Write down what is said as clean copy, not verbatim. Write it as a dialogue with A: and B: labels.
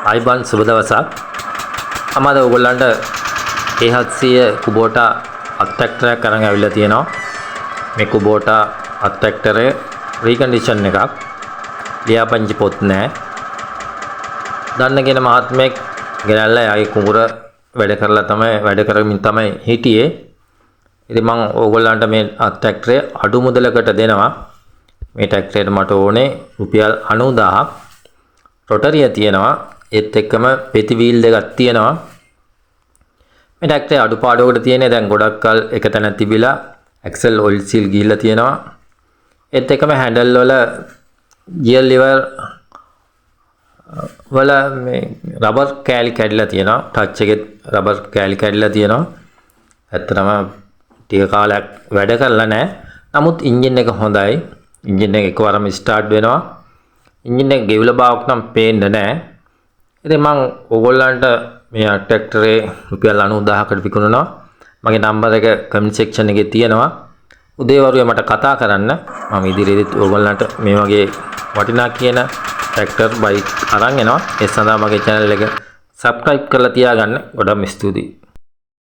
A: ආයිබන් සුබ දවසක්. අමද ඔයගොල්ලන්ට A700 කුබෝටා අත් ට්‍රැක්ටරයක් අරන් ඇවිල්ලා තියෙනවා. මේ කුබෝටා අත් ට්‍රැක්ටරේ රීකන්ඩිෂන් එකක්. ලියාපදිංචි පොත් නැහැ. දන්න කෙන මහත්මයෙක් ගෙනල්ලා යාගේ කුඹුර වැඩ කරමින් තමයි හිටියේ. ඉතින් මම ඕගොල්ලන්ට මේ අත් ට්‍රැක්ටරේ අඩු මුදලකට දෙනවා. මේ ට්‍රැක්ටරේට මට ඕනේ රුපියල් 90000ක්. රොටරිය තියෙනවා. ඒත් එක්කම පෙති වීල් දෙකක් තියෙනවා. මේ ට්‍රැක්ටරේ අඩුපාඩුවකට තියෙන්නේ දැන් ගොඩක් කල් එක තැන තිබිලා ඇක්සල් ඔයිල් සීල් ගිහිල්ලා තියෙනවා. ඒත් එක්කම හැන්ඩල් වල ගියර් ලිවර් වල මේ රබර් කෑලි කැඩිලා තියෙනවා. ටච් එකෙත් රබර් කෑලි කැඩිලා තියෙනවා. ඇත්තටම ටික කාලයක් වැඩ කරලා නැහැ. නමුත් එන්ජින් එක හොඳයි. එන්ජින් එක එකවරම ස්ටාර්ට් වෙනවා. එන්ජින් එක ගෙවිලා බාවක් නම් පේන්නේ නැහැ. ඉතින් මම ඕගොල්ලන්ට මේ ට්‍රැක්ටරේ රුපියල් 90000කට විකුණනවා. මගේ නම්බර් එක කමෙන්ට් සෙක්ෂන් එකේ තියෙනවා. උදේවරුේ මට කතා කරන්න. මම ඉදිරියේදී ඕගොල්ලන්ට මේ වගේ වටිනා කියන ට්‍රැක්ටර් බයික් අරන් එනවා. ඒ සඳහා මගේ channel එක subscribe කරලා තියාගන්න. ගොඩක් ස්තුතියි.